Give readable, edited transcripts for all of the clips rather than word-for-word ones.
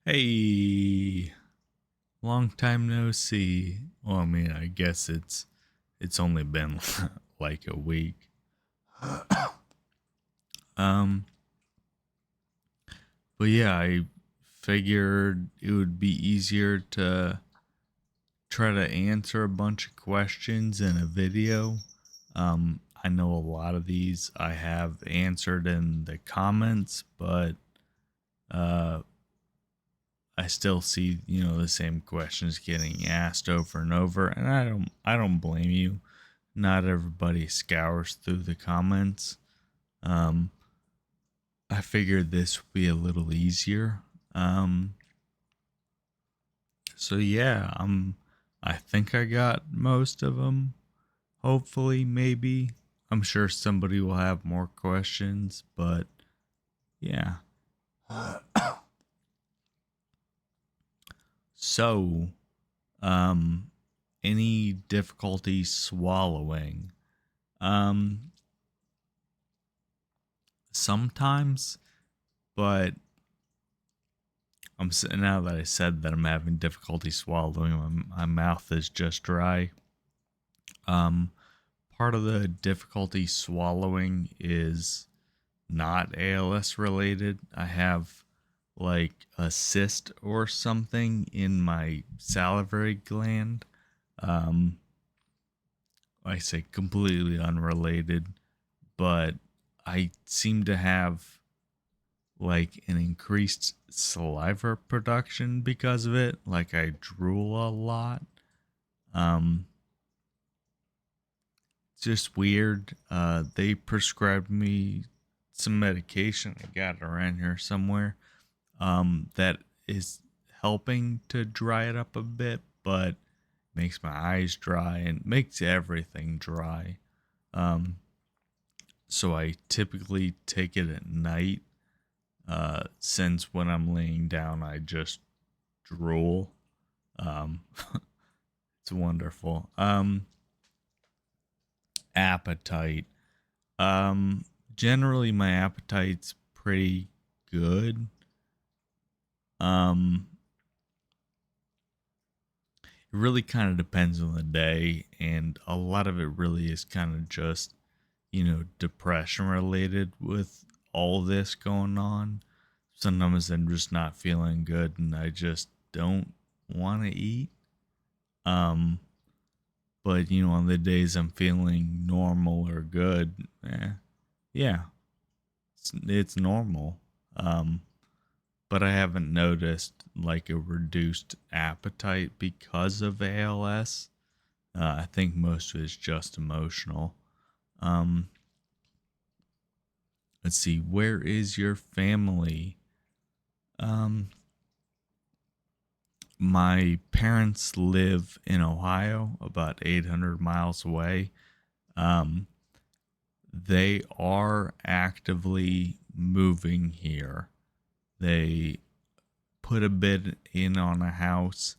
Hey, long time no see. Well, I mean, I guess it's only been like a week. Um, but yeah, I figured it would be easier to try to answer a bunch of questions in a video. I know a lot of these I have answered in the comments, but uh I still see, the same questions getting asked over and over, and I don't blame you. Not everybody scours through the comments. Um, I figured this would be a little easier. Um, so yeah, I think I got most of them. Hopefully, maybe. I'm sure somebody will have more questions, but yeah. So, um, any difficulty swallowing? Um, Sometimes, but now that I said that I'm having difficulty swallowing, my mouth is just dry. Um, Part of the difficulty swallowing is not ALS related. I have like a cyst or something in my salivary gland. Um, I say completely unrelated, but I seem to have like an increased saliva production because of it. Like I drool a lot. Um, it's just weird. They prescribed me some medication. I got it around here somewhere. That is helping to dry it up a bit, but makes my eyes dry and makes everything dry. Um, so I typically take it at night. Since when I'm laying down, I just drool. Um, it's wonderful. Appetite. Um, Generally my appetite's pretty good. Um, it really kind of depends on the day, and a lot of it really is kind of just, depression related with all this going on. Sometimes I'm just not feeling good and I just don't want to eat. Um, but on the days I'm feeling normal or good, yeah, it's normal. Um, but I haven't noticed like a reduced appetite because of ALS. I think most of it's just emotional. Um, let's see, where is your family? Um, my parents live in Ohio, about 800 miles away. Um, they are actively moving here. They put a bid in on a house,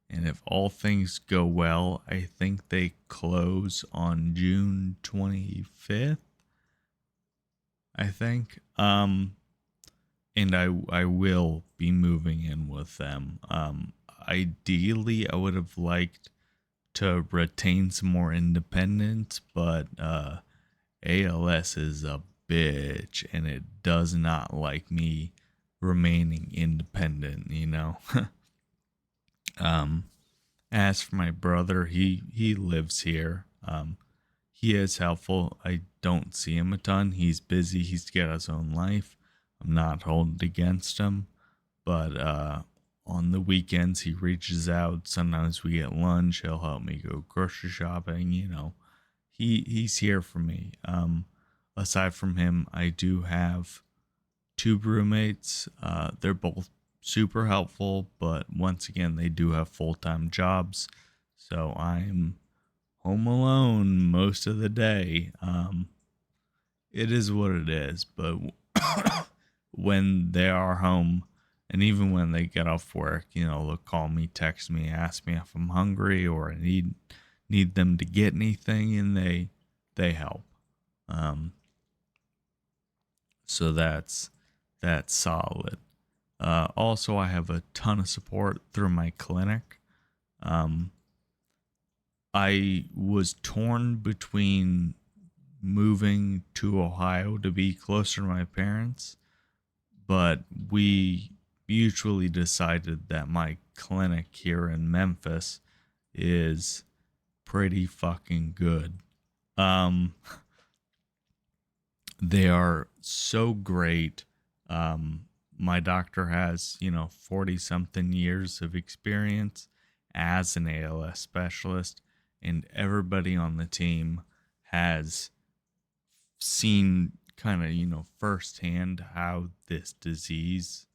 and if all things go well, I think they close on June 25th. I think. And I will be moving in with them. Ideally, I would have liked to retain some more independence, but ALS is a bitch, and it does not like me remaining independent. Um, as for my brother, he lives here. He is helpful. I don't see him a ton. He's busy. He's got his own life. I'm not holding it against him, but on the weekends he reaches out. Sometimes we get lunch. He'll help me go grocery shopping. He's here for me. Aside from him, I do have two roommates. They're both super helpful, but once again, they do have full time jobs. So I'm home alone most of the day. It is what it is, but when they are home, and even when they get off work, they'll call me, text me, ask me if I'm hungry or I need them to get anything, and they help. Um, so that's solid. Also, I have a ton of support through my clinic. Um, I was torn between moving to Ohio to be closer to my parents, but we mutually decided that my clinic here in Memphis is pretty fucking good. Um, they are so great. My doctor has, 40 something years of experience as an ALS specialist, and everybody on the team has seen kind of, firsthand how this disease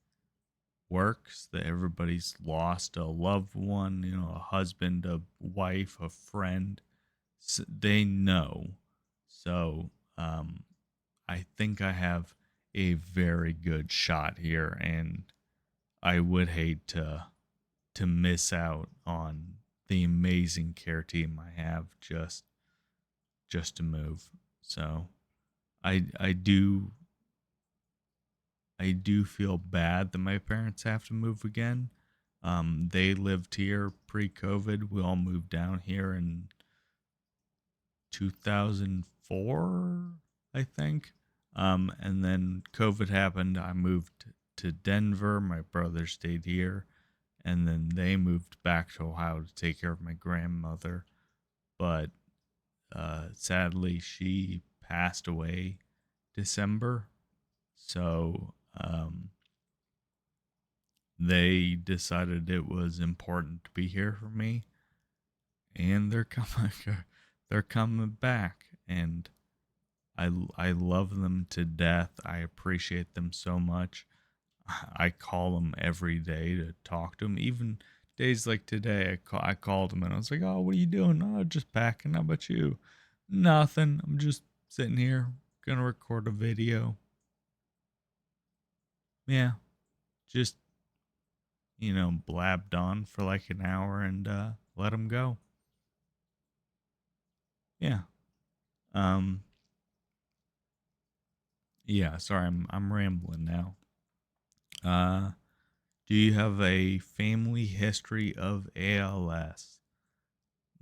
works, that everybody's lost a loved one, a husband, a wife, a friend. They know. So, I think I have a very good shot here, and I would hate to miss out on the amazing care team I have just to move. So I do feel bad that my parents have to move again. They lived here pre-COVID. We all moved down here in 2004, I think. And then COVID happened. I moved to Denver. My brother stayed here. And then they moved back to Ohio to take care of my grandmother. But sadly, she passed away December. So they decided it was important to be here for me, and they're coming. They're coming back, and I love them to death. I appreciate them so much. I call them every day to talk to them. Even days like today, I called them and I was like, "Oh, what are you doing?" "Oh, just packing. How about you?" "Nothing. I'm just sitting here, gonna record a video." Yeah, just blabbed on for like an hour and let them go. Yeah. Um. Yeah. Sorry, I'm rambling now. Uh. Do you have a family history of ALS?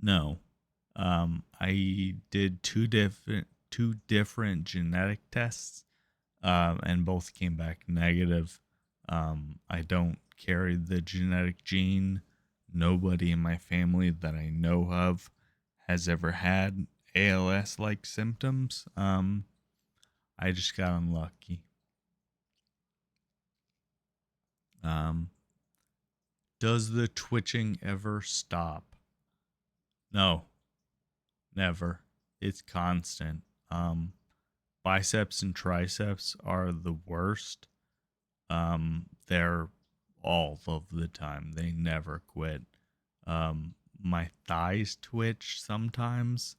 No. I did two different genetic tests, and both came back negative. I don't carry the genetic gene. Nobody in my family that I know of has ever had ALS like symptoms. I just got unlucky. Um, does the twitching ever stop? No, never. It's constant. Biceps and triceps are the worst. They're all of the time. They never quit. My thighs twitch sometimes.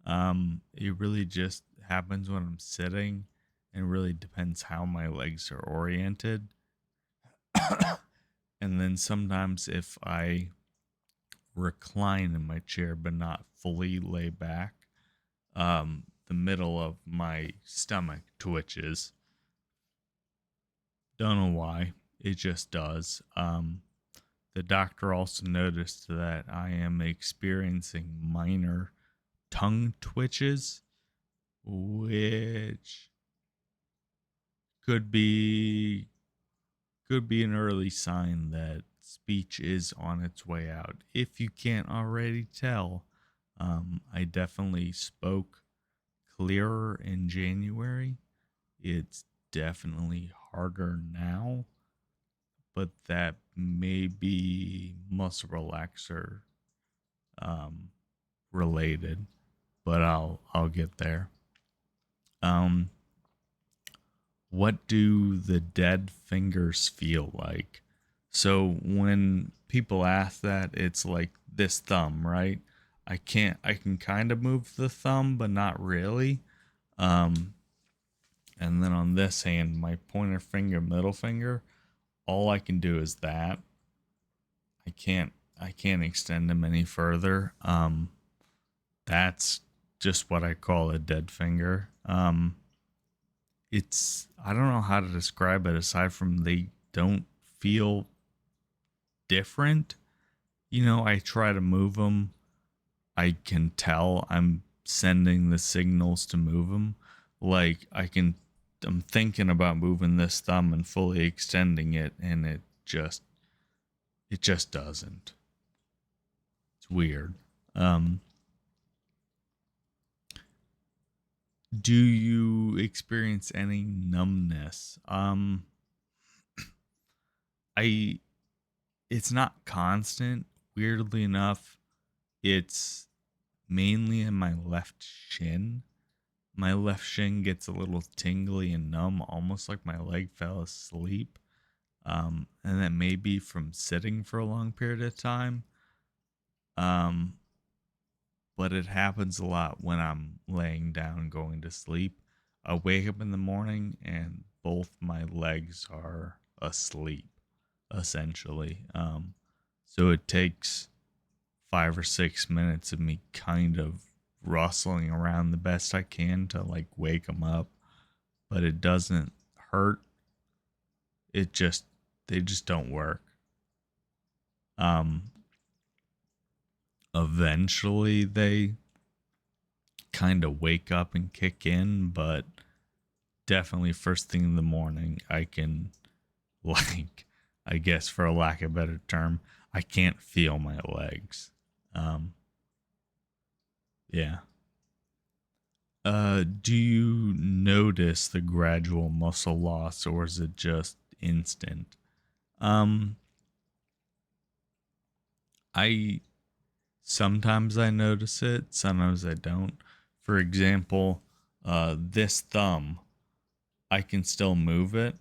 It really just happens when I'm sitting, and really depends how my legs are oriented. And then sometimes if I recline in my chair but not fully lay back, the middle of my stomach twitches. Don't know why. It just does. The doctor also noticed that I am experiencing minor tongue twitches, which could be an early sign that speech is on its way out. If you can't already tell, I definitely spoke clearer in January. It's definitely harder now, but that may be muscle relaxer um, related. But I'll get there. Um, what do the dead fingers feel like? So when people ask that, it's like this thumb, right? I can kind of move the thumb, but not really. Um, and then on this hand, my pointer finger, middle finger, all I can do is that. I can't extend them any further. That's just what I call a dead finger. It's I don't know how to describe it aside from they don't feel different. You know, I try to move them. I can tell I'm sending the signals to move them. Like I'm thinking about moving this thumb and fully extending it, and it just doesn't. It's weird. Um, do you experience any numbness? I It's not constant. Weirdly enough, it's mainly in my left shin. My left shin gets a little tingly and numb, almost like my leg fell asleep. And that may be from sitting for a long period of time. Um, but it happens a lot when I'm laying down going to sleep. I wake up in the morning and both my legs are asleep, essentially. So it takes 5 or 6 minutes of me kind of rustling around the best I can to like wake them up, but it doesn't hurt. It just They just don't work. Um, Eventually they kind of wake up and kick in, but definitely first thing in the morning, I can, like, I guess for a lack of a better term, I can't feel my legs. Um, yeah. Do you notice the gradual muscle loss, or is it just instant? Um, I Sometimes I notice it, sometimes I don't. For example, this thumb, I can still move it,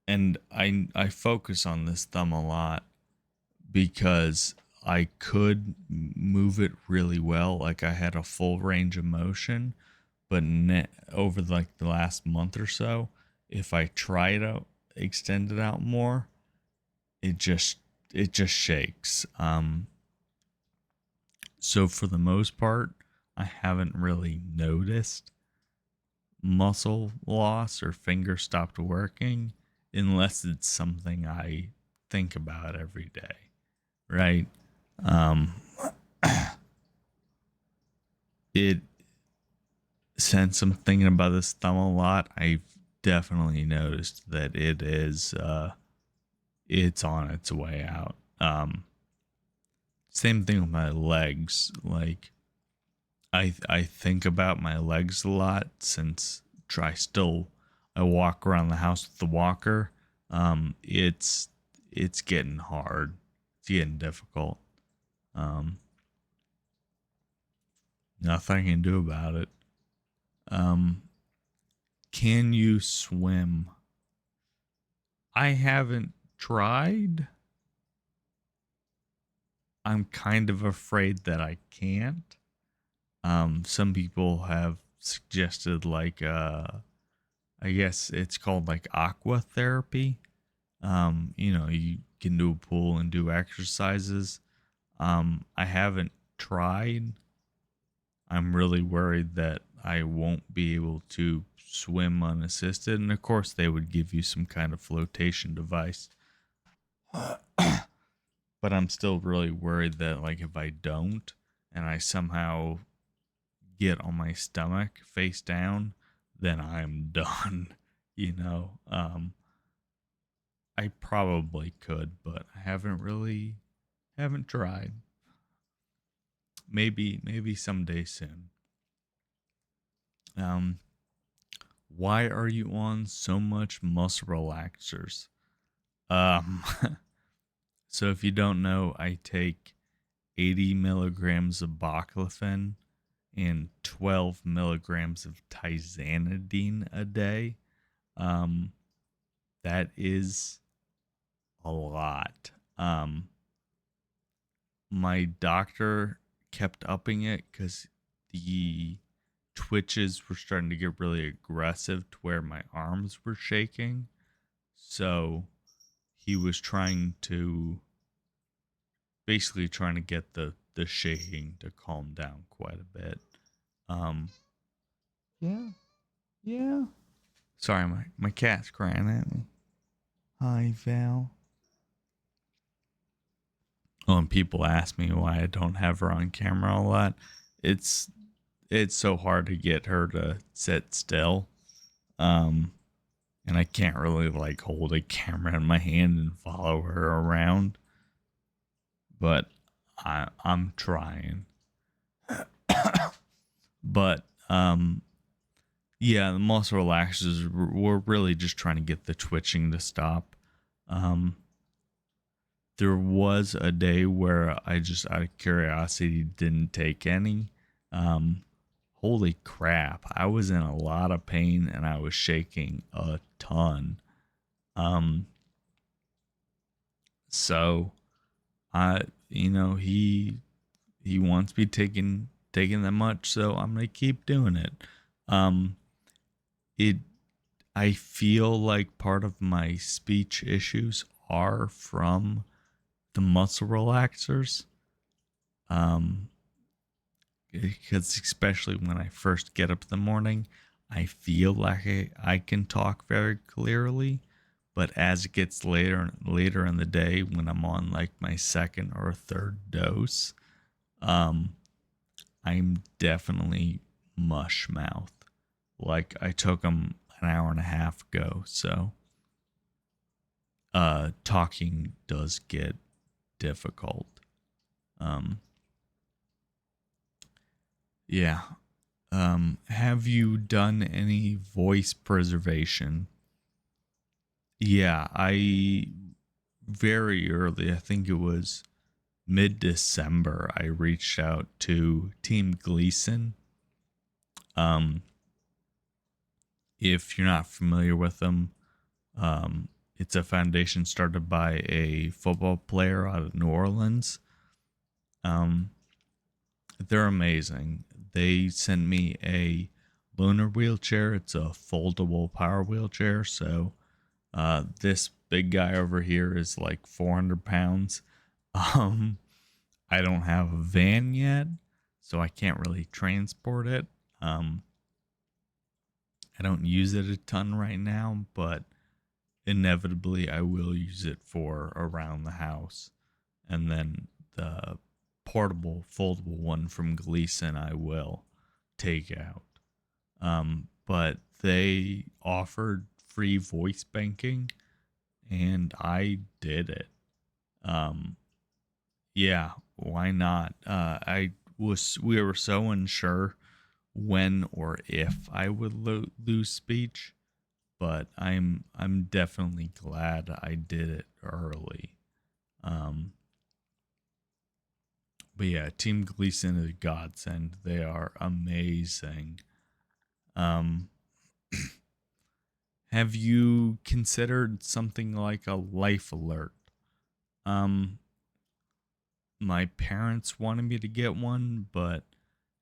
and I focus on this thumb a lot because I could move it really well, like I had a full range of motion, but over like the last month or so, if I try to extend it out more, it just it just shakes. So for the most part, I haven't really noticed muscle loss or finger stopped working unless it's something I think about every day, right? Um, it Since I'm thinking about this thumb a lot, I've definitely noticed that it's on its way out. Same thing with my legs. Like I think about my legs a lot since I walk around the house with the walker. It's getting hard. It's getting difficult. Um, Nothing I can do about it. Um, can you swim? I haven't tried. I'm kind of afraid that I can't. Some people have suggested like I guess it's called like aqua therapy. You can do a pool and do exercises. I haven't tried. I'm really worried that I won't be able to swim unassisted. And of course, they would give you some kind of flotation device. But I'm still really worried that, like, if I don't and I somehow get on my stomach face down, then I'm done. You know, I probably could, but I haven't tried. Maybe someday soon. Um, why are you on so much muscle relaxers? Um, so if you don't know, I take 80 milligrams of baclofen and 12 milligrams of tizanidine a day. Um, that is a lot. My doctor kept upping it because the twitches were starting to get really aggressive to where my arms were shaking. So he was trying to get the shaking to calm down quite a bit. Um, yeah, yeah. Sorry, my cat's crying at me. Hi, Val. Oh, and people ask me why I don't have her on camera a lot. It's it's so hard to get her to sit still. Um, and I can't really like hold a camera in my hand and follow her around. But I'm trying. But yeah, the muscle relaxers, we're really just trying to get the twitching to stop. Um, there was a day where I just out of curiosity didn't take any. Um, Holy crap, I was in a lot of pain and I was shaking a ton. Um, so I, he wants me taking that much, so I'm gonna keep doing it. Um, it I feel like part of my speech issues are from the muscle relaxers. Um, because especially when I first get up in the morning, I feel like I can talk very clearly. But as it gets later in the day, when I'm on like my second or third dose, um, I'm definitely mush mouth. Like I took them an hour and a half ago, so talking does get difficult. Um, yeah. Have you done any voice preservation? Yeah, I very early, I think it was mid December, I reached out to Team Gleason. Um, if you're not familiar with them, it's a foundation started by a football player out of New Orleans. Um, they're amazing. They sent me a loaner wheelchair. It's a foldable power wheelchair. So this big guy over here is like 400 pounds. Um, I don't have a van yet, so I can't really transport it. Um, I don't use it a ton right now, but inevitably I will use it for around the house. And then the portable, foldable one from Gleason I will take out. But they offered free voice banking, and I did it. Um, yeah, why not? We were so unsure when or if I would lose speech, but I'm definitely glad I did it early. Um, but yeah, Team Gleason is a godsend. They are amazing. Um, have you considered something like a life alert? Um, my parents wanted me to get one, but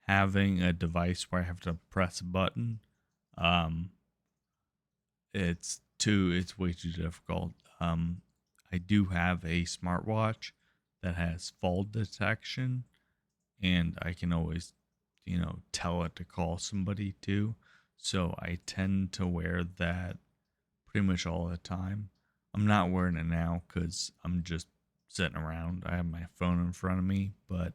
having a device where I have to press a button, um, it's way too difficult. I do have a smartwatch that has fall detection, and I can always, tell it to call somebody too. So I tend to wear that pretty much all the time. I'm not wearing it now because I'm just sitting around. I have my phone in front of me, but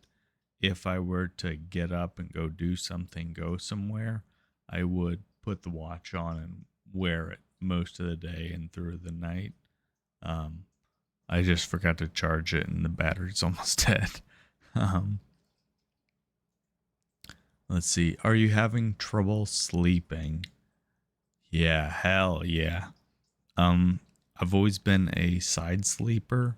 if I were to get up and go do something, go somewhere, I would put the watch on and wear it most of the day and through the night. Um, I just forgot to charge it and the battery's almost dead. Um, let's see. Are you having trouble sleeping? Yeah, hell yeah. Um, I've always been a side sleeper.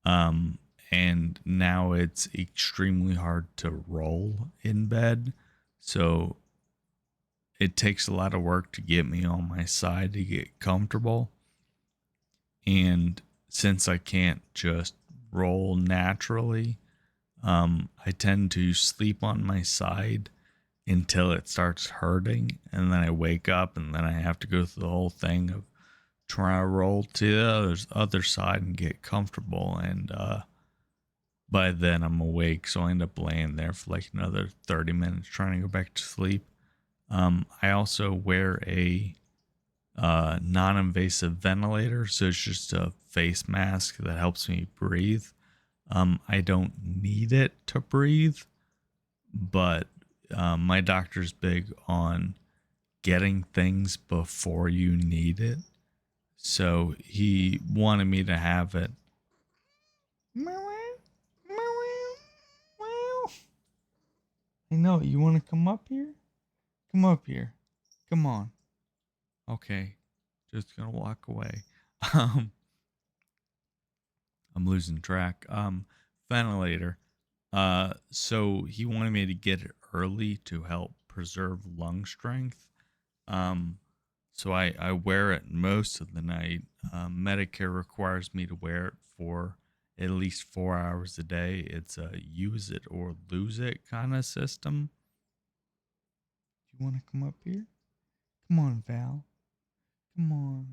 Um, and now it's extremely hard to roll in bed. So it takes a lot of work to get me on my side to get comfortable. And since I can't just roll naturally, I tend to sleep on my side until it starts hurting. And then I wake up and then I have to go through the whole thing of trying to roll to the other side and get comfortable. And by then I'm awake. So I end up laying there for like another 30 minutes trying to go back to sleep. I also wear a non-invasive ventilator, so it's just a face mask that helps me breathe. I don't need it to breathe, but my doctor's big on getting things before you need it. So he wanted me to have it. I know, you want to come up here? Come up here. Come on. Okay. Just gonna walk away. Um, I'm losing track. Ventilator. So he wanted me to get it early to help preserve lung strength. Um, so I wear it most of the night. Medicare requires me to wear it for at least 4 hours a day. It's a use it or lose it kind of system. Do you want to come up here? Come on, Val. Come on.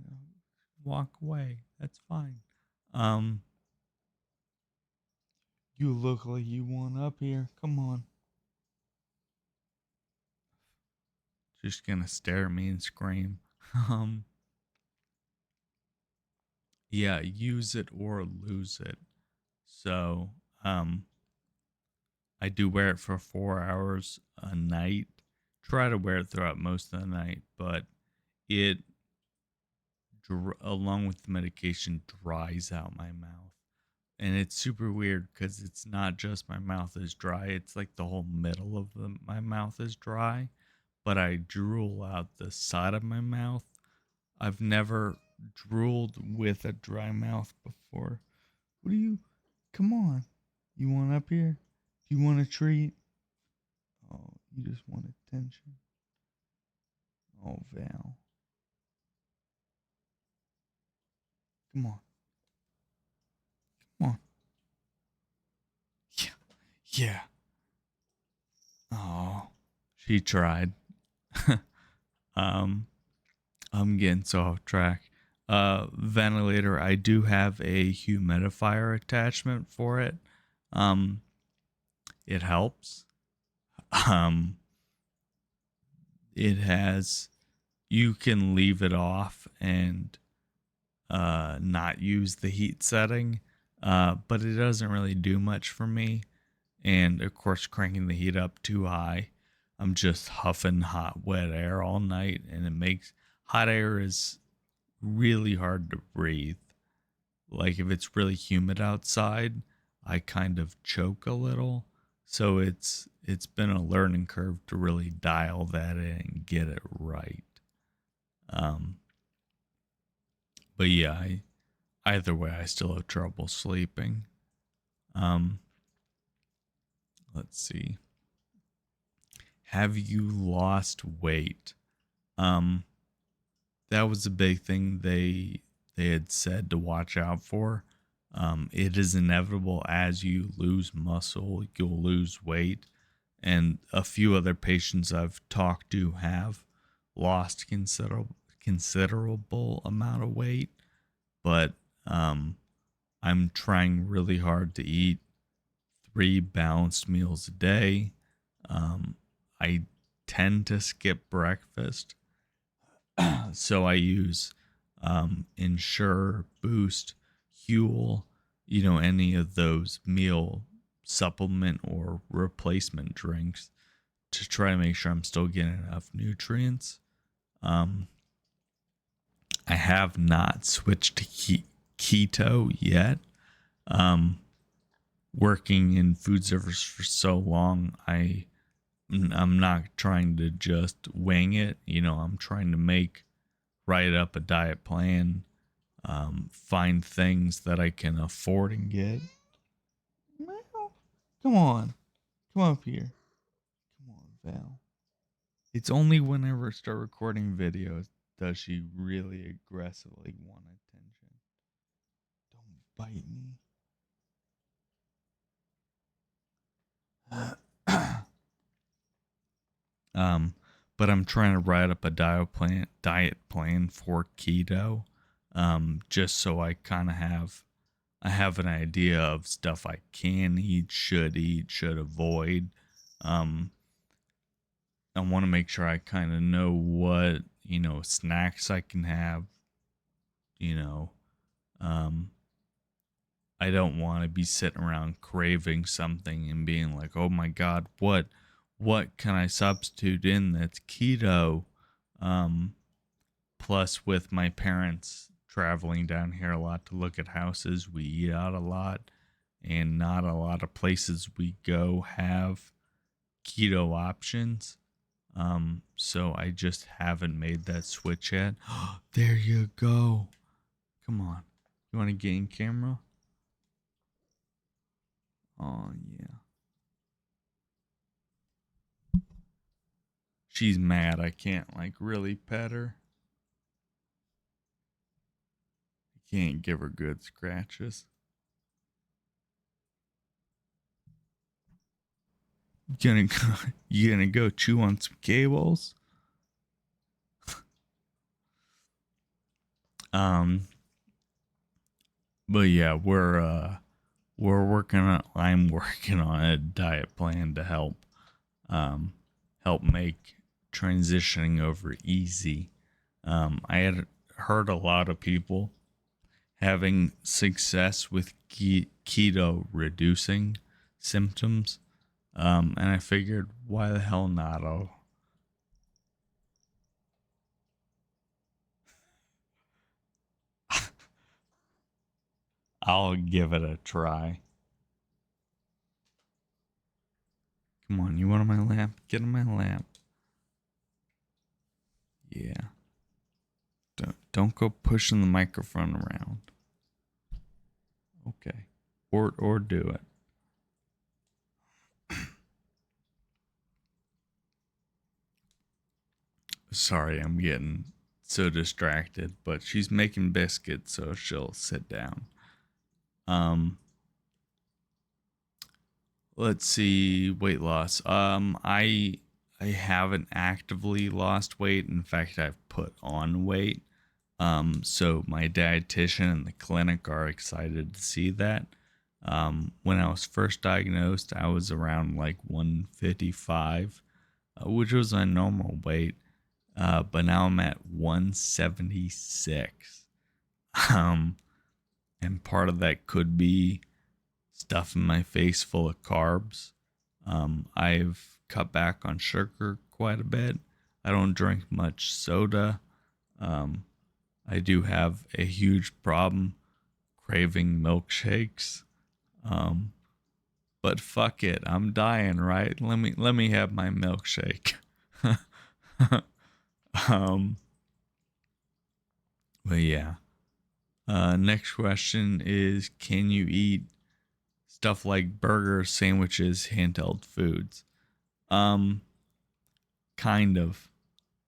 Walk away. That's fine. Um, you look like you want up here. Come on. Just gonna stare at me and scream. Um, yeah, use it or lose it. So, I do wear it for 4 hours a night. Try to wear it throughout most of the night, but it, along with the medication, dries out my mouth. And it's super weird because it's not just my mouth is dry, it's like the whole middle of my mouth is dry, but I drool out the side of my mouth. I've never drooled with a dry mouth before. What do you? Come on. You want up here? Do you want a treat? Oh, you just want attention. Oh, Val. Come on. Come on. Yeah. Yeah. Oh, she tried. um, I'm getting so off track. Ventilator. I do have a humidifier attachment for it. Um, it helps. Um, it has. You can leave it off and not use the heat setting, but it doesn't really do much for me. And of course, cranking the heat up too high, I'm just huffing hot, wet air all night, and it makes hot air is really hard to breathe. Like if it's really humid outside, I kind of choke a little. So it's been a learning curve to really dial that in and get it right. Um, but yeah, either way, I still have trouble sleeping. Um, let's see. Have you lost weight? Um, that was a big thing they had said to watch out for. It is inevitable as you lose muscle, you'll lose weight, and a few other patients I've talked to have lost considerable amount of weight, but I'm trying really hard to eat 3 balanced meals a day. I tend to skip breakfast, so I use Ensure, Boost, Huel, any of those meal supplement or replacement drinks to try to make sure I'm still getting enough nutrients. Um, I have not switched to keto yet. Um, Working in food service for so long, I'm not trying to just wing it. I'm trying to write up a diet plan, find things that I can afford and get. Come on. Come up here. Come on, Val. It's only whenever I start recording videos does she really aggressively want attention. Don't bite me. Um, but I'm trying to write up a diet plan for keto, just so I kind of have an idea of stuff I can eat, should avoid. Um, I want to make sure I kind of know what snacks I can have, you know, um, I don't want to be sitting around craving something and being like, "Oh my God, what can I substitute in that's keto?" Um, Plus, with my parents traveling down here a lot to look at houses, we eat out a lot, and not a lot of places we go have keto options. So I just haven't made that switch yet. There you go. Come on. You want to get in camera? Oh, yeah. She's mad. I can't, like, really pet her. I can't give her good scratches. You gonna go chew on some cables? Um, but yeah, we're working on. I'm working on a diet plan to um help make transitioning over easy. I had heard a lot of people having success with keto reducing symptoms, and I figured, why the hell not? I'll give it a try. Come on, you want on my lap? Get on my lap. Yeah. Don't go pushing the microphone around. Okay. Or do it. Sorry, I'm getting so distracted, but she's making biscuits, so she'll sit down. Um let's see, weight loss. I haven't actively lost weight. In fact, I've put on weight. So my dietitian and the clinic are excited to see that. When I was first diagnosed, I was around like 155, which was my normal weight. But now I'm at 176. Um, and part of that could be stuffing my face full of carbs. I've cut back on sugar quite a bit. I don't drink much soda. Um, I do have a huge problem craving milkshakes. Um, but fuck it, I'm dying, right? Let me have my milkshake. um, but yeah. Next question is, can you eat stuff like burgers, sandwiches, handheld foods? Um, kind of,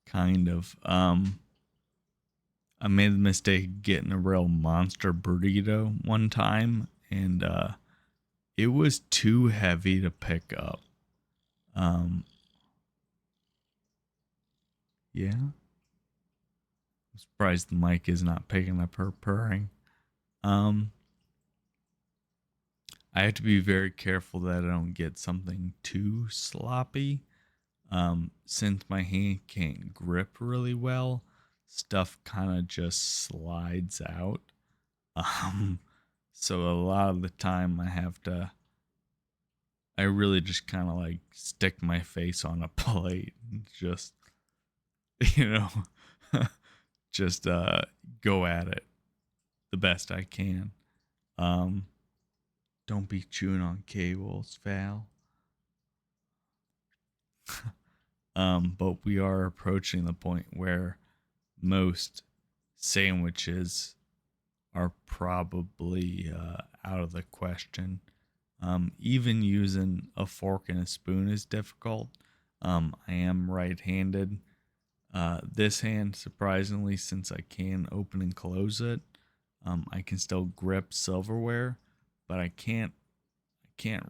kind of. I made the mistake of getting a real monster burrito one time, and it was too heavy to pick up. Um, yeah. I'm surprised the mic is not picking up her purring. Um, I have to be very careful that I don't get something too sloppy. Since my hand can't grip really well, stuff kind of just slides out. Um, so a lot of the time I really just kind of like stick my face on a plate and just, you know, just go at it the best I can. Um, don't be chewing on cables, Val. But we are approaching the point where most sandwiches are probably out of the question. Even using a fork and a spoon is difficult. I am right-handed. This hand, surprisingly, since I can open and close it, I can still grip silverware, but I can't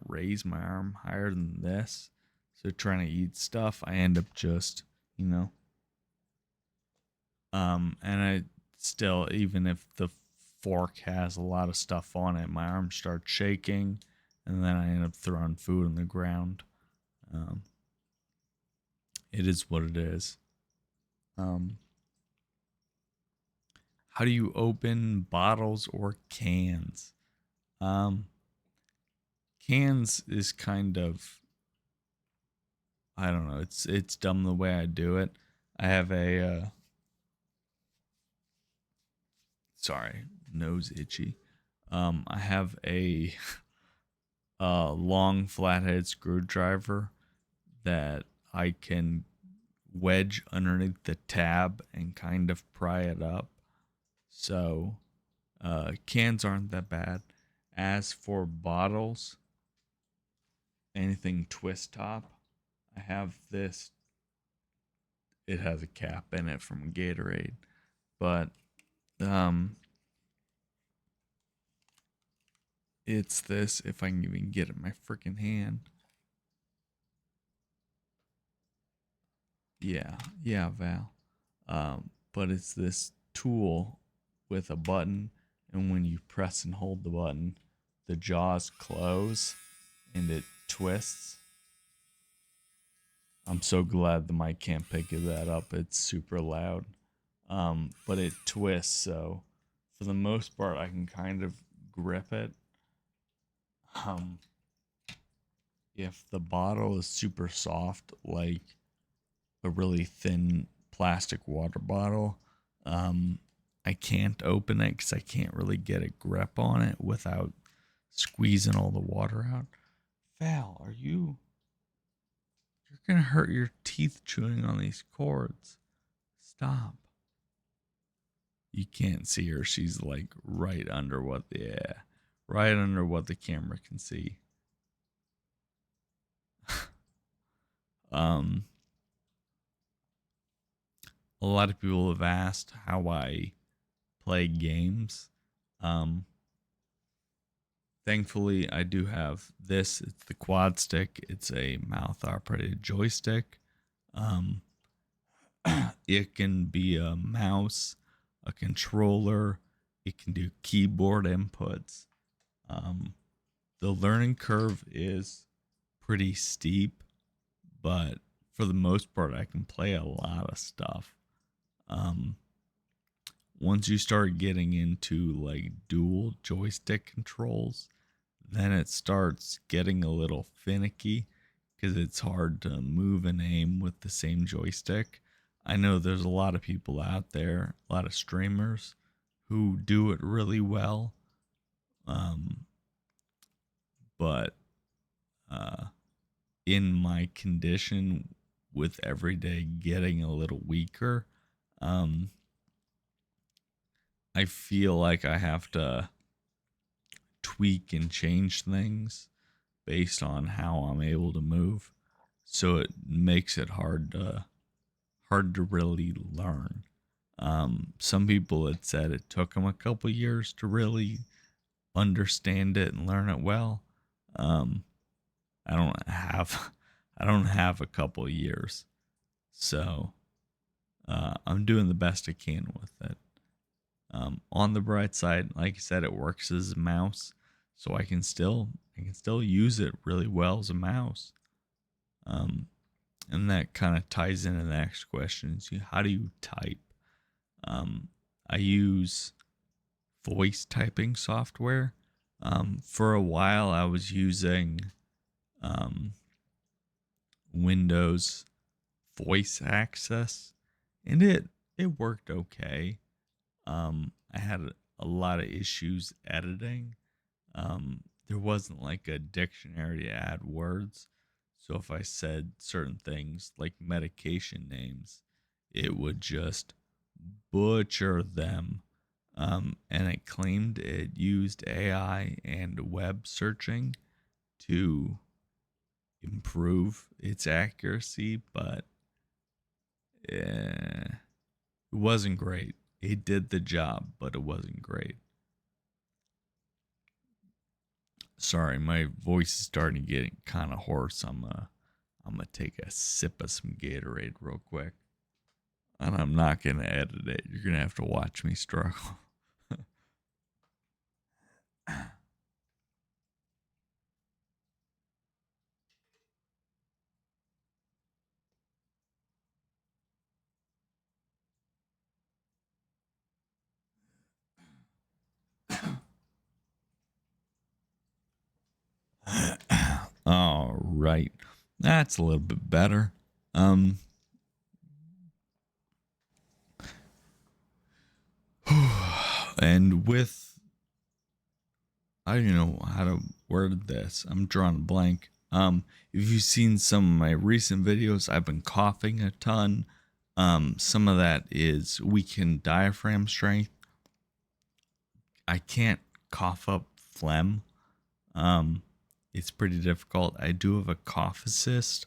raise my arm higher than this. So trying to eat stuff, I end up just, and I still, even if the fork has a lot of stuff on it, my arm starts shaking, and then I end up throwing food on the ground. Um, it is what it is. Um, How do you open bottles or cans? Um, Cans is kind of, I don't know. It's dumb the way I do it. I have a sorry, nose itchy. I have a long flathead screwdriver that I can wedge underneath the tab and kind of pry it up. So cans aren't that bad. As for bottles, anything twist top, I have this. It has a cap in it from Gatorade, but um, it's this. If I can even get it in my freaking hand. Yeah, yeah, Val. But it's this tool with a button, and when you press and hold the button, the jaws close and it twists. I'm so glad the mic can't pick that up. It's super loud. But it twists, so for the most part, I can kind of grip it. Um, if the bottle is super soft, like a really thin plastic water bottle, um, I can't open it because I can't really get a grip on it without squeezing all the water out. Val, are you? You're gonna hurt your teeth chewing on these cords. Stop. You can't see her. She's like right under what the right under what the camera can see. um, a lot of people have asked how I play games. Um, Thankfully, I do have this. It's the quad stick. It's a mouth operated joystick. Um, it can be a mouse, a controller. It can do keyboard inputs. Um, the learning curve is pretty steep, but for the most part, I can play a lot of stuff. Um, Once you start getting into like dual joystick controls, then it starts getting a little finicky because it's hard to move and aim with the same joystick. I know there's a lot of people out there, a lot of streamers who do it really well, um, but uh, in my condition, with every day getting a little weaker, um, I feel like I have to tweak and change things based on how I'm able to move. So it makes it hard to really learn. Some people had said it took them a couple years to really understand it and learn it well. Um, I don't have I don't have a couple years, so I'm doing the best I can with it. On the bright side, like I said, it works as a mouse, so I can still use it really well as a mouse. Um, and that kind of ties into the next question: is how do you type? I use voice typing software. For a while, I was using um, Windows Voice Access, and it worked okay. I had a lot of issues editing. There wasn't like a dictionary to add words. So if I said certain things like medication names, it would just butcher them. And it claimed it used AI and web searching to improve its accuracy, but it wasn't great. It did the job, but it wasn't great. Sorry, my voice is starting to get kind of hoarse. I'm gonna take a sip of some Gatorade real quick, and I'm not gonna edit it. You're gonna have to watch me struggle. right. That's a little bit better. And with, I don't know how to word this. I'm drawing a blank. If you've seen some of my recent videos, I've been coughing a ton. Some of that is weakened diaphragm strength. I can't cough up phlegm. It's pretty difficult. I do have a cough assist,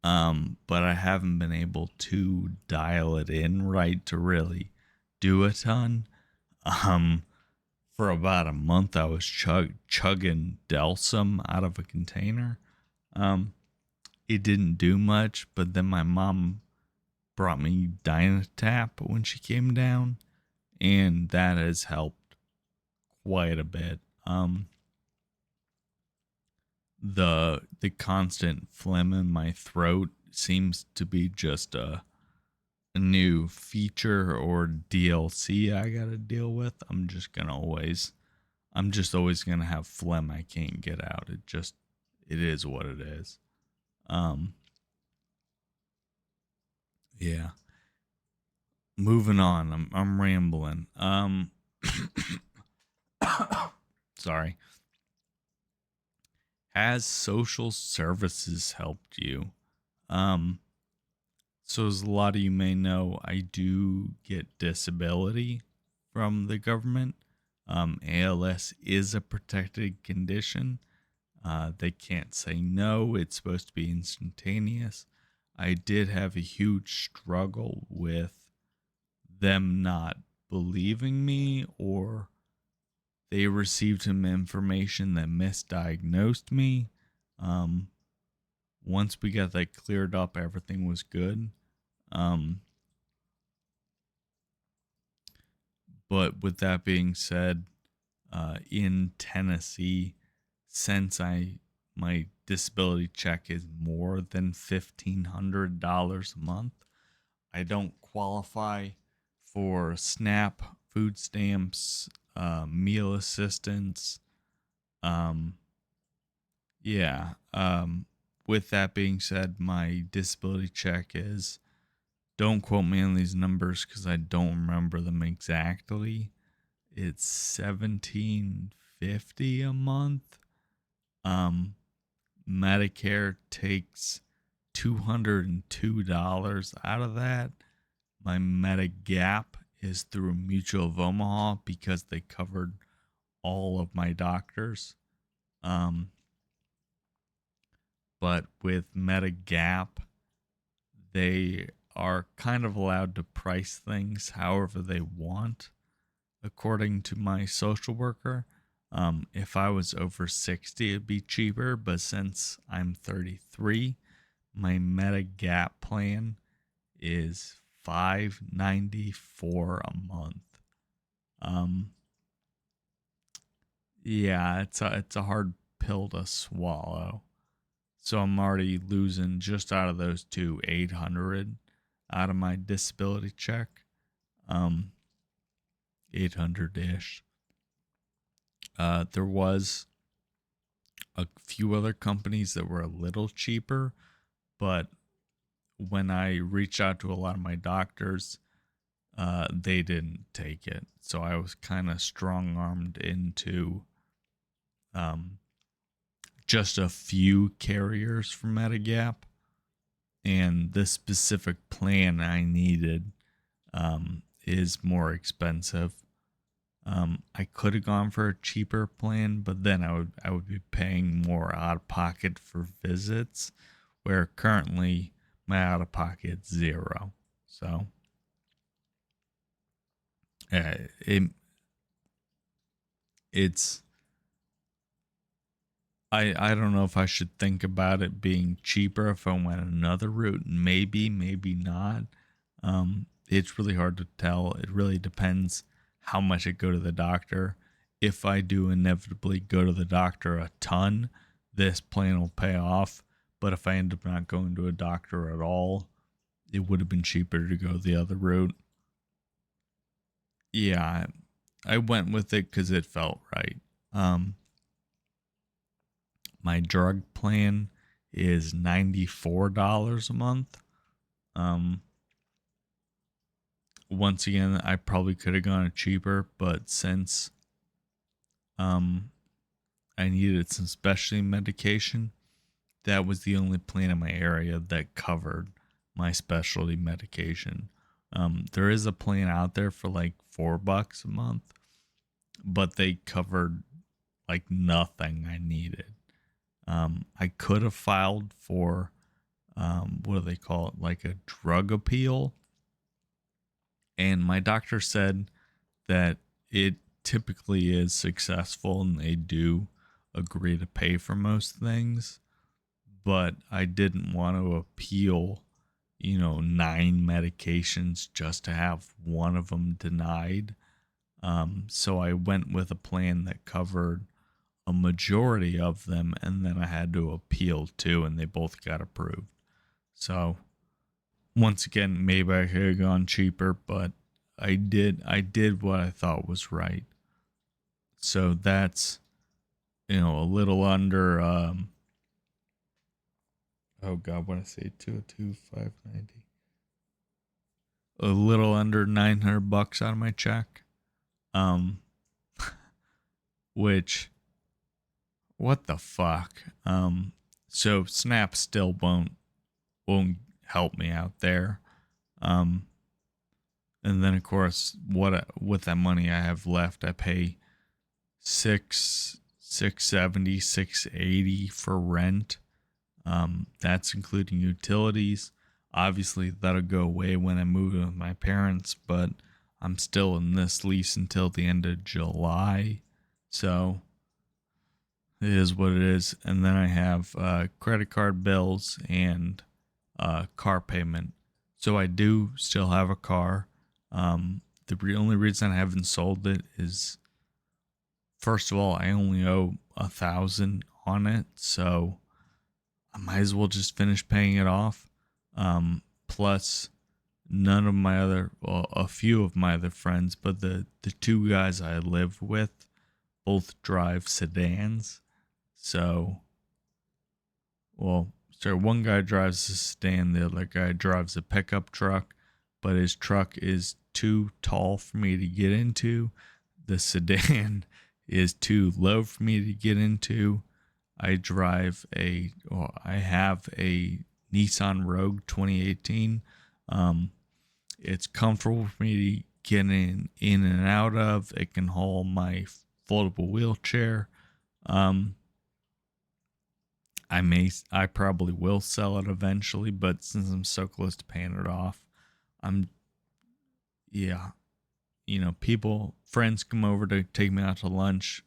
but I haven't been able to dial it in right to really do a ton. For about a month, I was chugging Delsum out of a container. It didn't do much, but then my mom brought me Dynatap when she came down, and that has helped quite a bit. The constant phlegm in my throat seems to be just a new feature or DLC I gotta deal with. I'm just always gonna have phlegm I can't get out. It is what it is. Yeah. Moving on. I'm rambling. Sorry. Has social services helped you? So as a lot of you may know, I do get disability from the government. ALS is a protected condition. They can't say no. It's supposed to be instantaneous. I did have a huge struggle with them not believing me, or they received some information that misdiagnosed me. Once we got that cleared up, everything was good. But with that being said, in Tennessee, since my disability check is more than $1,500 a month, I don't qualify for SNAP, food stamps, meal assistance. Yeah. With that being said, my disability check is, don't quote me on these numbers because I don't remember them exactly. It's $1,750 a month. Medicare takes $202 out of that. My Medigap is through Mutual of Omaha because they covered all of my doctors. But with Medigap, they are kind of allowed to price things however they want, according to my social worker. If I was over 60, it'd be cheaper, but since I'm 33, my Medigap plan is $594 a month. Yeah, it's a hard pill to swallow. So I'm already losing just out of those two 800 out of my disability check. 800-ish. There was a few other companies that were a little cheaper, but when I reached out to a lot of my doctors, they didn't take it. So I was kind of strong-armed into just a few carriers for Medigap, and the specific plan I needed is more expensive. I could have gone for a cheaper plan, but then I would be paying more out of pocket for visits, where currently my out of pocket's $0. So it's I don't know if I should think about it being cheaper if I went another route. Maybe, maybe not. It's really hard to tell. It really depends how much I go to the doctor. If I do inevitably go to the doctor a ton, this plan will pay off. But if I end up not going to a doctor at all, it would have been cheaper to go the other route. Yeah, I went with it because it felt right. My drug plan is $94 a month. Once again, I probably could have gone cheaper, but since I needed some specialty medication, that was the only plan in my area that covered my specialty medication. There is a plan out there for like $4 a month, but they covered like nothing I needed. I could have filed for what do they call it, like a drug appeal, and my doctor said that it typically is successful and they do agree to pay for most things, but I didn't want to appeal 9 medications just to have one of them denied. So I went with a plan that covered a majority of them, and then I had to appeal 2, and they both got approved. So once again, maybe I could have gone cheaper, but I did what I thought was right. So that's a little under oh god, what did I say, 202,590, a little under $900 out of my check. Which, what the fuck? So Snap still won't help me out there. And then of course, with that money I have left, I pay $670, $680 for rent. That's including utilities. Obviously, that'll go away when I move in with my parents, but I'm still in this lease until the end of July. So it is what it is. And then I have credit card bills and car payment. So I do still have a car. The only reason I haven't sold it is, first of all, I only owe $1,000 on it, so I might as well just finish paying it off. Plus, none of my other, well, a few of my other friends, but the 2 guys I live with both drive sedans. So, one guy drives a sedan, the other guy drives a pickup truck, but his truck is too tall for me to get into. The sedan is too low for me to get into. I have a Nissan Rogue 2018. It's comfortable for me to get in and out of. It can haul my foldable wheelchair. I probably will sell it eventually, but since I'm so close to paying it off, friends come over to take me out to lunch,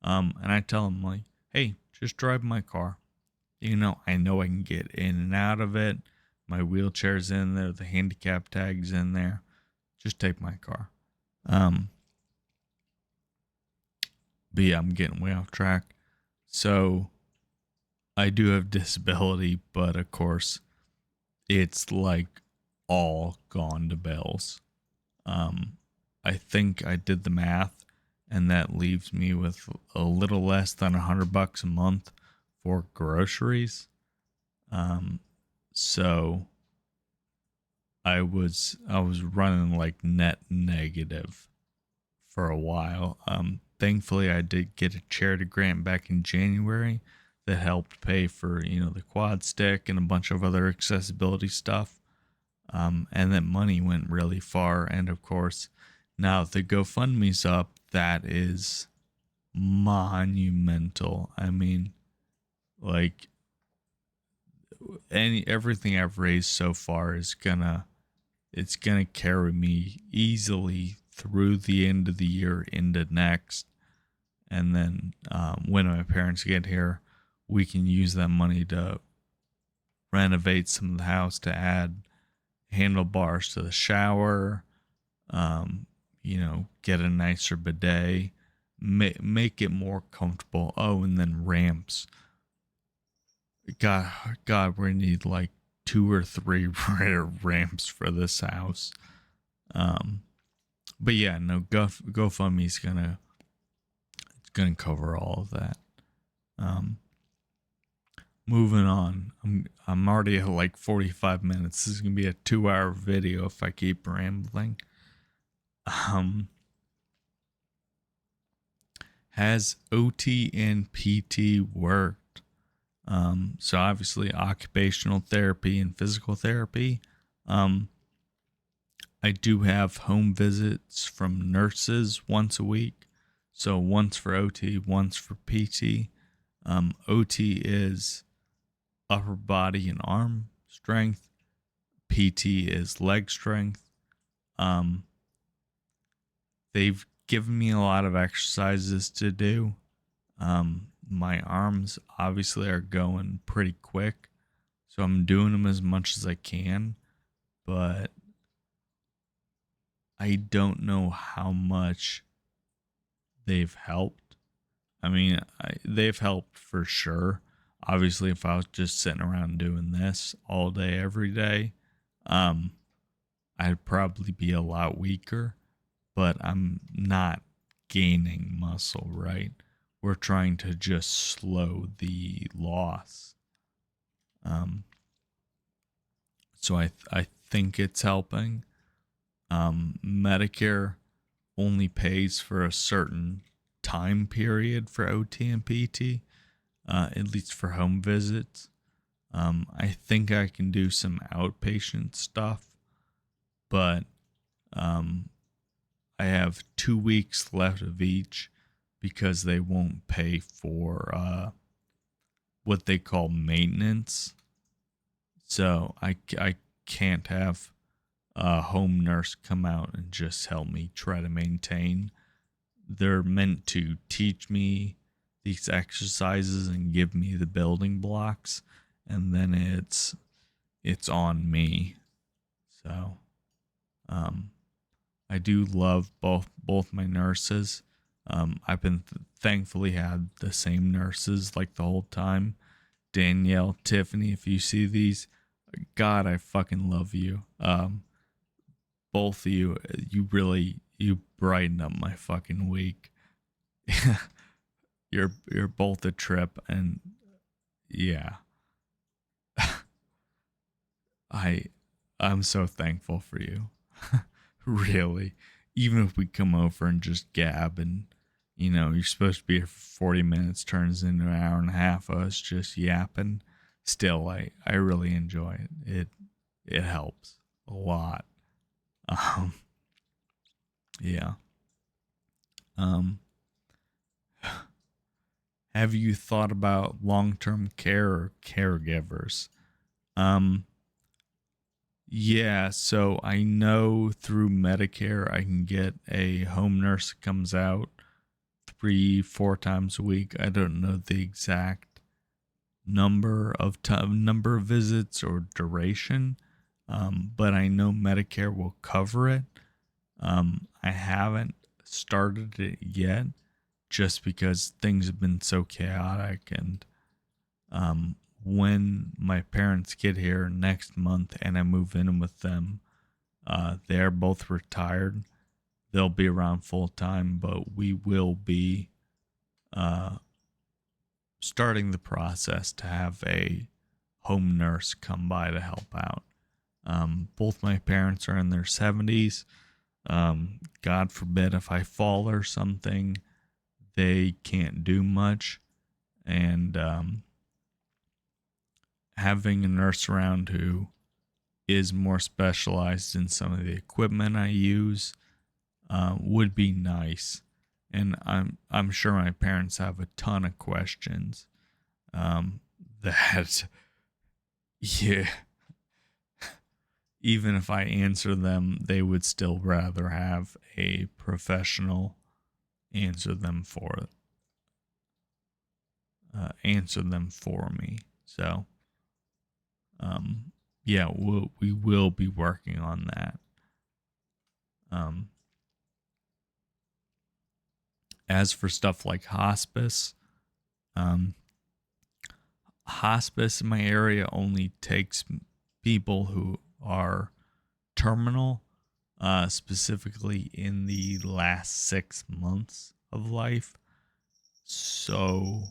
and I tell them, like, hey, just drive my car. I know I can get in and out of it. My wheelchair's in there, the handicap tag's in there. Just take my car. But yeah, I'm getting way off track. So I do have disability, but of course, it's like all gone to bills. I think I did the math, and that leaves me with a little less than $100 a month for groceries. So I was running like net negative for a while. Thankfully, I did get a charity grant back in January that helped pay for, the quad stick and a bunch of other accessibility stuff. And that money went really far. And of course, now the GoFundMe's up, that is monumental. I mean, like, everything I've raised so far is gonna carry me easily through the end of the year into next. And then when my parents get here, we can use that money to renovate some of the house, to add handlebars to the shower, get a nicer bidet, make it more comfortable. Oh, and then ramps. God, we need like 2 or 3 ramps for this house. But yeah, no, GoFundMe's gonna cover all of that. Moving on. I'm already at like 45 minutes. This is gonna be a 2-hour video if I keep rambling. Has OT and PT worked? So obviously occupational therapy and physical therapy. I do have home visits from nurses once a week. So once for OT, once for PT. OT is upper body and arm strength. PT is leg strength. They've given me a lot of exercises to do. My arms obviously are going pretty quick, so I'm doing them as much as I can, but I don't know how much they've helped. I mean, they've helped for sure. Obviously, if I was just sitting around doing this all day, every day, I'd probably be a lot weaker, but I'm not gaining muscle, right? We're trying to just slow the loss. So I think it's helping. Medicare only pays for a certain time period for OT and PT, at least for home visits. I think I can do some outpatient stuff, but I have 2 weeks left of each because they won't pay for what they call maintenance. So I can't have a home nurse come out and just help me try to maintain. They're meant to teach me these exercises and give me the building blocks, and then it's on me. So I do love both my nurses. I've been thankfully had the same nurses like the whole time. Danielle, Tiffany, if you see these, God, I fucking love you. Both of you, you brighten up my fucking week. You're both a trip, and yeah, I'm so thankful for you. Really, even if we come over and just gab, and you're supposed to be here for 40 minutes, turns into an hour and a half of us just yapping. Still, I really enjoy it. It helps a lot. Yeah. Have you thought about long-term care or caregivers? Yeah, so I know through Medicare I can get a home nurse that comes out 3-4 times a week. I don't know the exact number of visits or duration, but I know Medicare will cover it. I haven't started it yet, just because things have been so chaotic, and when my parents get here next month and I move in with them, they're both retired. They'll be around full time, but we will be starting the process to have a home nurse come by to help out. Both my parents are in their 70s. God forbid if I fall or something, they can't do much. And having a nurse around who is more specialized in some of the equipment I use would be nice. And I'm sure my parents have a ton of questions that yeah, even if I answer them, they would still rather have a professional answer them for me. So yeah, we will be working on that. As for stuff like hospice, hospice in my area only takes people who are terminal, specifically in the last 6 months of life. So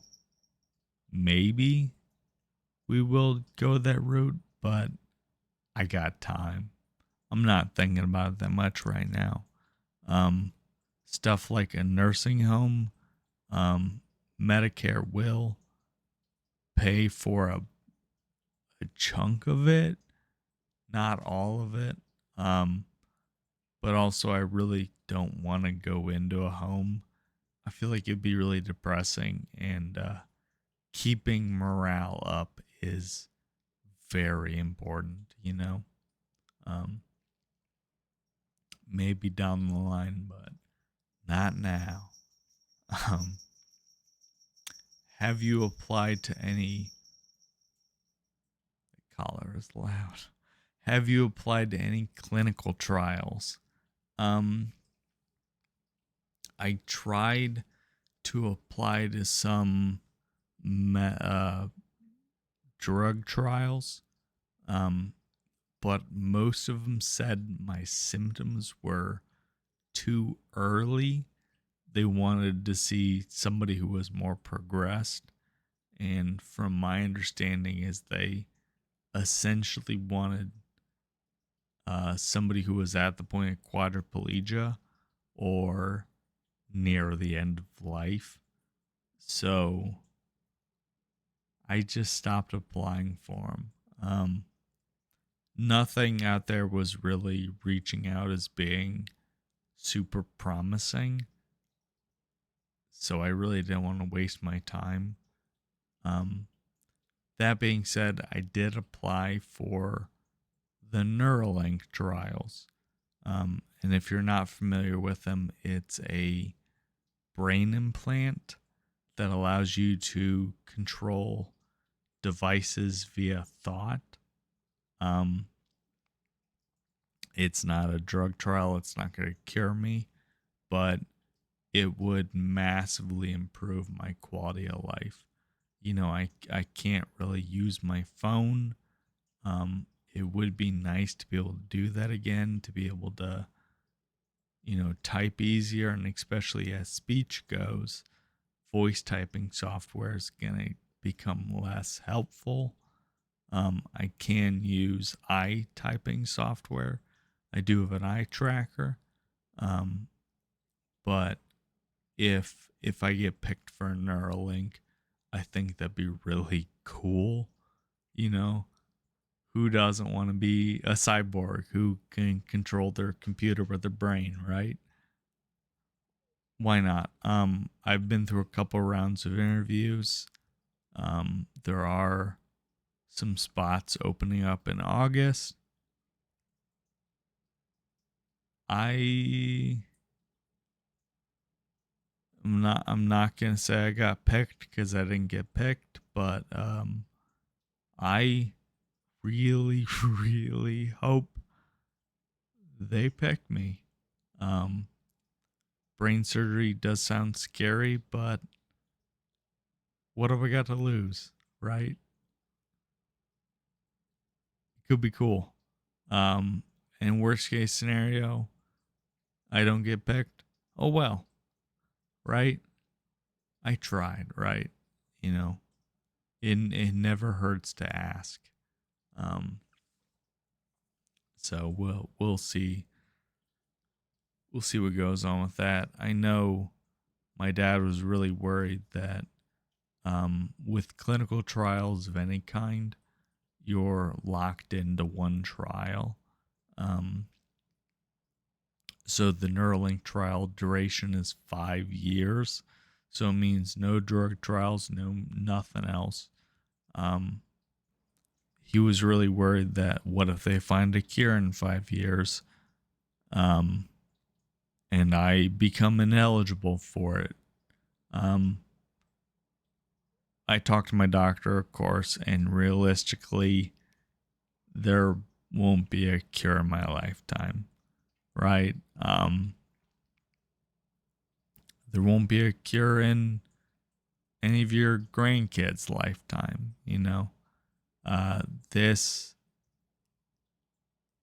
maybe we will go that route, but I got time. I'm not thinking about it that much right now. Um, Stuff like a nursing home, um, Medicare will pay for a chunk of it, not all of it. Um, but also, I really don't want to go into a home. I feel like it'd be really depressing, and keeping morale up is very important, you know? Um, Maybe down the line, but not now. Um, have you applied to any? The caller is loud. Have you applied to any clinical trials? Um, I tried to apply to some drug trials, um, but most of them said my symptoms were too early. They wanted to see somebody who was more progressed, and from my understanding is they essentially wanted somebody who was at the point of quadriplegia or near the end of life. So I just stopped applying for them. Nothing out there was really reaching out as being super promising. So I really didn't want to waste my time. Um, that being said, I did apply for the Neuralink trials. And if you're not familiar with them, it's a brain implant that allows you to control devices via thought. Um, it's not a drug trial, it's not going to cure me, but it would massively improve my quality of life. You know, I can't really use my phone. It would be nice to be able to do that again, to be able to, type easier, and especially as speech goes, voice typing software is going to become less helpful. I can use eye typing software. I do have an eye tracker. Um, but if I get picked for a Neuralink, I think that'd be really cool. You know, who doesn't want to be a cyborg who can control their computer with their brain, right? Why not? I've been through a couple rounds of interviews. There are some spots opening up in August. I'm not gonna say I got picked because I didn't get picked, but I really really hope they pick me. Um, Brain surgery does sound scary, but what have I got to lose, right? It could be cool. Um, in worst case scenario, I don't get picked. Oh well, right? I tried, right? You know, it never hurts to ask. Um, so we'll see. We'll see what goes on with that. I know my dad was really worried that with clinical trials of any kind, you're locked into one trial. Um, so the Neuralink trial duration is 5 years. So it means no drug trials, no nothing else. Um, he was really worried that what if they find a cure in 5 years, um, and I become ineligible for it. Um, I talked to my doctor, of course, and realistically, there won't be a cure in my lifetime, right? There won't be a cure in any of your grandkids' lifetime, you know. This,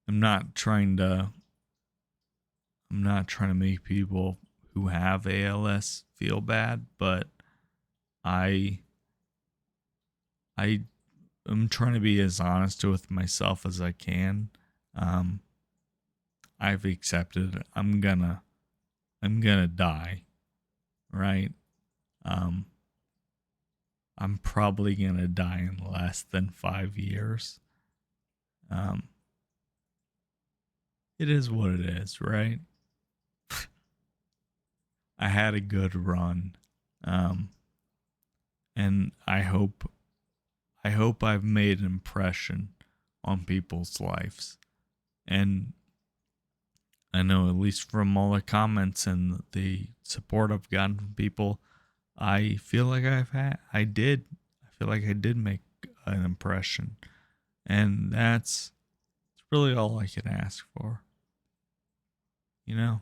I'm not trying to, I'm not trying to make people who have ALS feel bad, but I, I I'm trying to be as honest with myself as I can. Um, I've accepted I'm gonna die, right? Um, I'm probably gonna die in less than 5 years. Um, it is what it is, right? I had a good run, um, and I hope I've made an impression on people's lives. And I know, at least from all the comments and the support I've gotten from people, I feel like I feel like I did make an impression. And that's really all I can ask for. You know,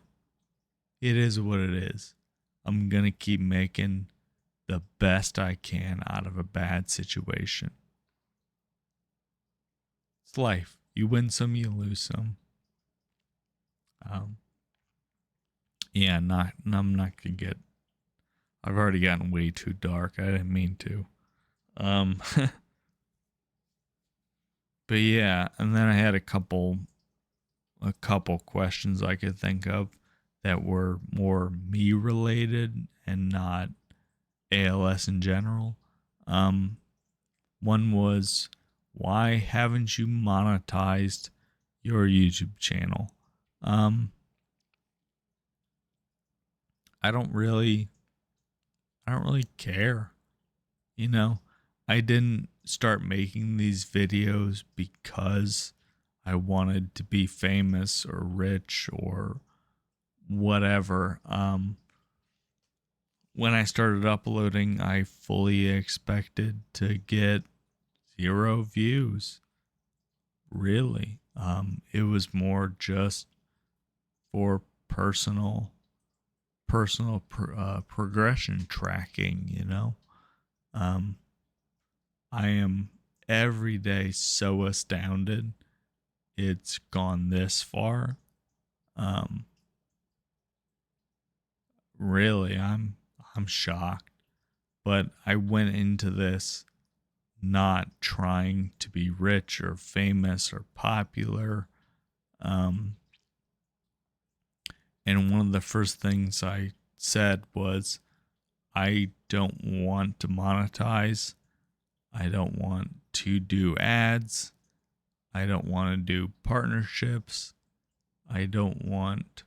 it is what it is. I'm going to keep making the best I can out of a bad situation. It's life. You win some, you lose some. Um, yeah, I'm not gonna get. I've already gotten way too dark. I didn't mean to. Um, but yeah, and then I had a couple questions I could think of that were more me related and not ALS in general. Um, One was, why haven't you monetized your YouTube channel? Um, I don't really I don't really care. You know, I didn't start making these videos because I wanted to be famous or rich or whatever. When I started uploading, I fully expected to get 0 views. Really. It was more just for progression tracking, you know. Um, I am every day so astounded it's gone this far. Um, really, I'm shocked. But I went into this not trying to be rich or famous or popular. Um, and one of the first things I said was, I don't want to monetize. I don't want to do ads. I don't want to do partnerships. I don't want,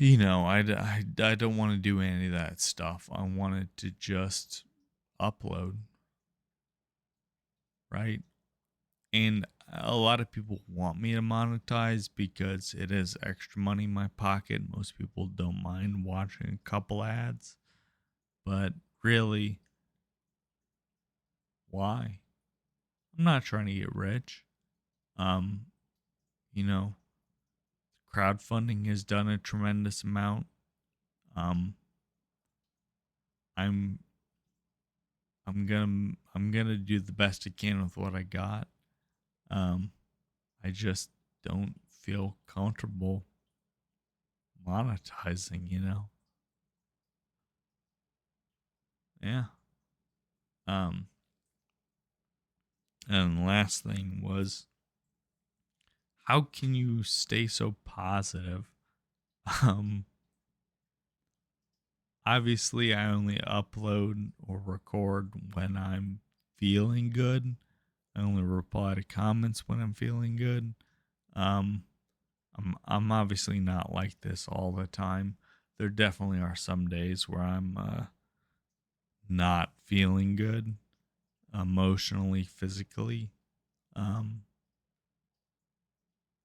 I don't want to do any of that stuff. I wanted to just upload, right? And a lot of people want me to monetize because it is extra money in my pocket. Most people don't mind watching a couple ads, but really, why? I'm not trying to get rich. Um, you know, crowdfunding has done a tremendous amount. Um, I'm I'm gonna do the best I can with what I got. Um, I just don't feel comfortable monetizing, you know. Yeah. Um, and the last thing was, how can you stay so positive? Um, Obviously, I only upload or record when I'm feeling good. I only reply to comments when I'm feeling good. Um, I'm obviously not like this all the time. There definitely are some days where I'm not feeling good emotionally, physically. Um,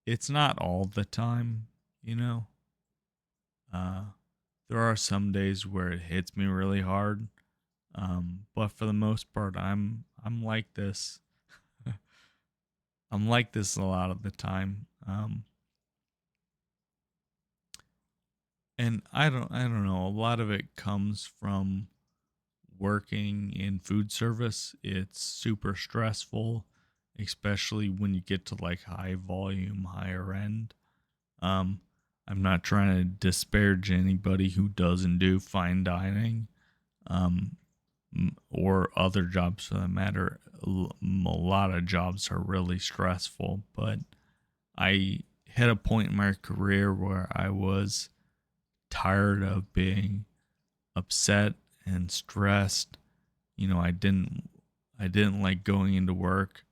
it's not all the time, you know. Uh, there are some days where it hits me really hard. But for the most part, I'm like this. I'm like this a lot of the time. And I don't know. A lot of it comes from working in food service. It's super stressful, especially when you get to like high volume, higher end. Um, I'm not trying to disparage anybody who doesn't do fine dining. Um, or other jobs for that matter. A lot of jobs are really stressful, but I hit a point in my career where I was tired of being upset and stressed. I didn't like going into work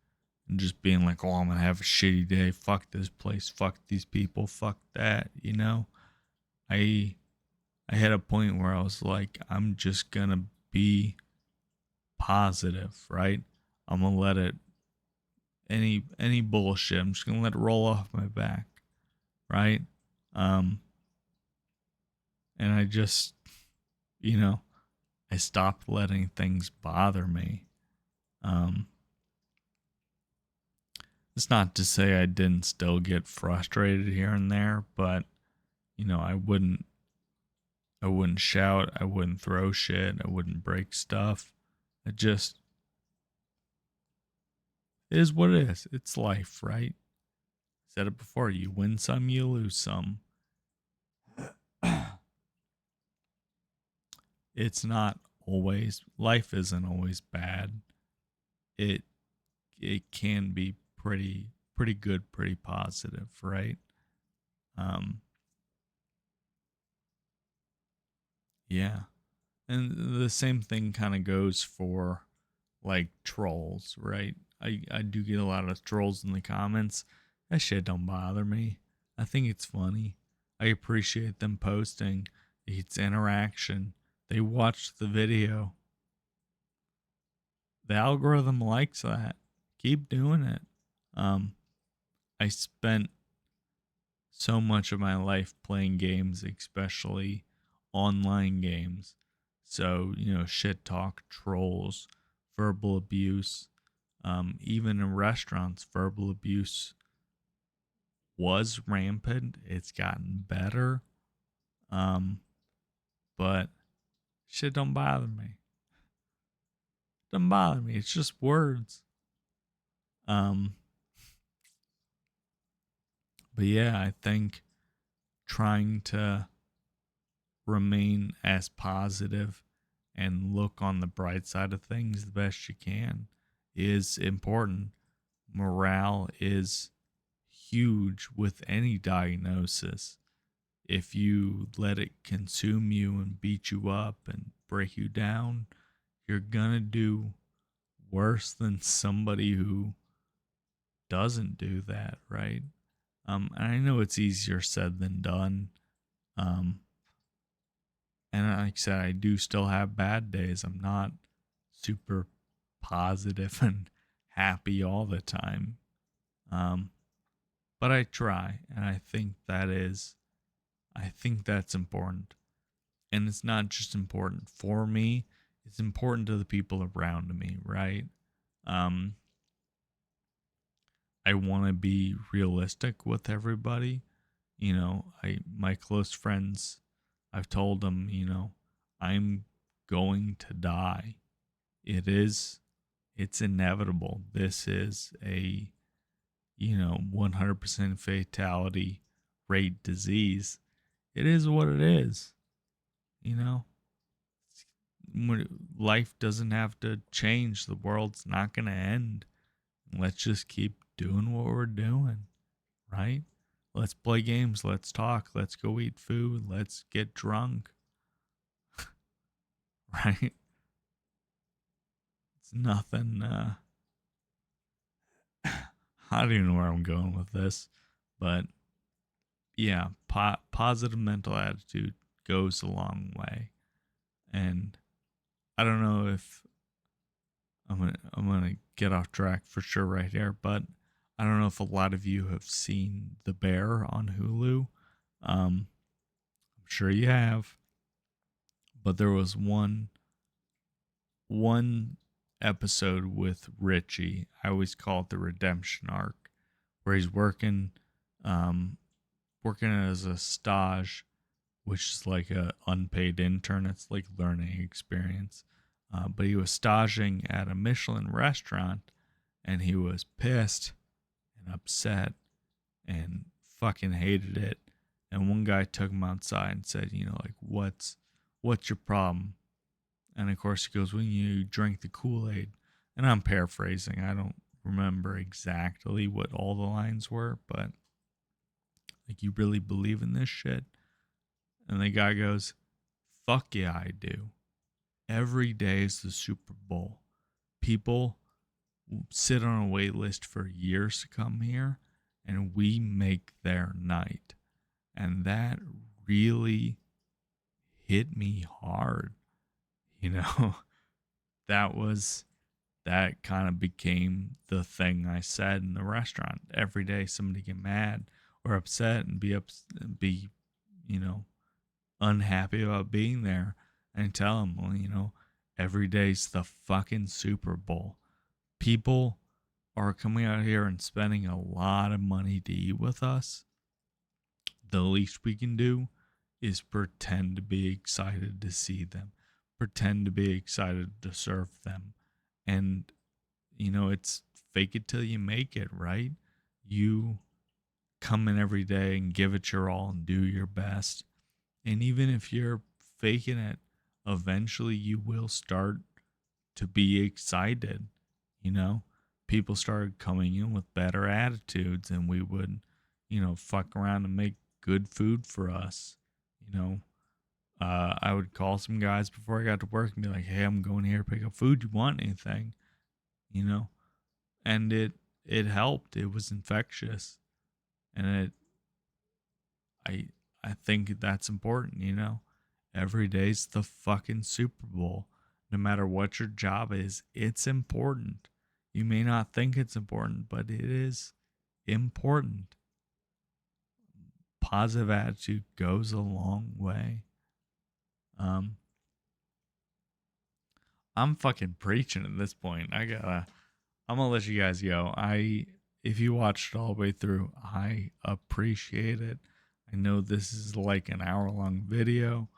and just being like, "Oh, I'm gonna have a shitty day. Fuck this place. Fuck these people. Fuck that." I I hit a point where I was like, I'm just gonna be positive, right? I'm gonna let it any bullshit. I'm just gonna let it roll off my back, right? Um, and I just, you know, I stopped letting things bother me. Um, it's not to say I didn't still get frustrated here and there, but I wouldn't shout, I wouldn't throw shit, I wouldn't break stuff. It just is what it is. It's life, right? Said it before, you win some, you lose some. It's not always, life isn't always bad. It it can be pretty good, pretty positive, right? Um yeah. And the same thing kind of goes for like trolls, right? I do get a lot of trolls in the comments. That shit don't bother me. I think it's funny. I appreciate them posting. It's interaction. They watch the video. The algorithm likes that. Keep doing it. Um, I spent so much of my life playing games, especially online games. So, shit talk, trolls, verbal abuse, even in restaurants, verbal abuse was rampant. It's gotten better. Um, but shit don't bother me. Doesn't bother me. It's just words. Um, but yeah, I think trying to remain as positive and look on the bright side of things the best you can is important. Morale is huge with any diagnosis. If you let it consume you and beat you up and break you down, you're gonna do worse than somebody who doesn't do that, right? And I know it's easier said than done. Um, and like I said, I do still have bad days. I'm not super positive and happy all the time. Um, but I try, and I think that's important. And it's not just important for me, it's important to the people around me, right? Um, I want to be realistic with everybody. My close friends, I've told them, I'm going to die. It's inevitable. This is a 100% fatality rate disease. It is what it is. You know, life doesn't have to change. The world's not going to end. Let's just keep doing what we're doing, right? Let's play games. Let's talk. Let's go eat food. Let's get drunk, right? It's nothing. I don't even know where I'm going with this, but yeah, positive mental attitude goes a long way. And I don't know if I'm gonna get off track for sure right here, but I don't know if a lot of you have seen The Bear on Hulu. I'm sure you have, but there was one episode with Richie. I always call it the redemption arc, where he's um, working as a stage, which is like a unpaid intern. It's like learning experience. But he was staging at a Michelin restaurant, and he was pissed and upset and fucking hated it. And one guy took him outside and said, like, what's your problem? And of course, he goes, "When you drink the Kool-Aid," and I'm paraphrasing. I don't remember exactly what all the lines were, but like, "You really believe in this shit?" And the guy goes, "Fuck yeah, I do. Every day is the Super Bowl. People sit on a wait list for years to come here, and we make their night." And that really hit me hard. You know, that was that kind of became the thing I said in the restaurant. Every day somebody get mad or upset and be, you know, unhappy about being there, and tell them, well, every day's the fucking Super Bowl. People are coming out here and spending a lot of money to eat with us. The least we can do is pretend to be excited to see them, pretend to be excited to serve them. And, it's fake it till you make it, right? You come in every day and give it your all and do your best. And even if you're faking it, eventually you will start to be excited. You know, people started coming in with better attitudes, and we would, fuck around and make good food for us. You know, I would call some guys before I got to work and be like, "Hey, I'm going here to pick up food. You want anything?" You know, and it helped. It was infectious, and I I think that's important. Every day's the fucking Super Bowl. No matter what your job is, it's important. You may not think it's important, but it is important. Positive attitude goes a long way. I'm fucking preaching at this point. I'm gonna let you guys go. If you watched it all the way through, I appreciate it. I know this is like an hour-long video.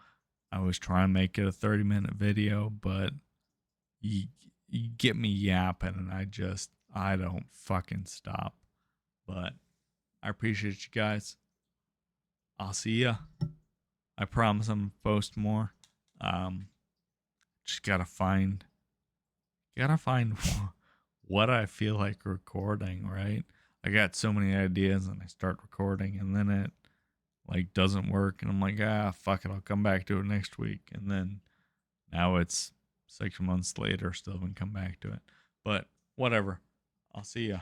I was trying to make it a 30-minute video, but you, you get me yapping, and I don't fucking stop. But I appreciate you guys. I'll see ya. I promise I'm gonna post more. Um, just gotta find what I feel like recording, right? I got so many ideas, and I start recording, and then it like doesn't work, and I'm like, fuck it, I'll come back to it next week. And then now it's 6 months later, still haven't come back to it. But whatever. I'll see ya.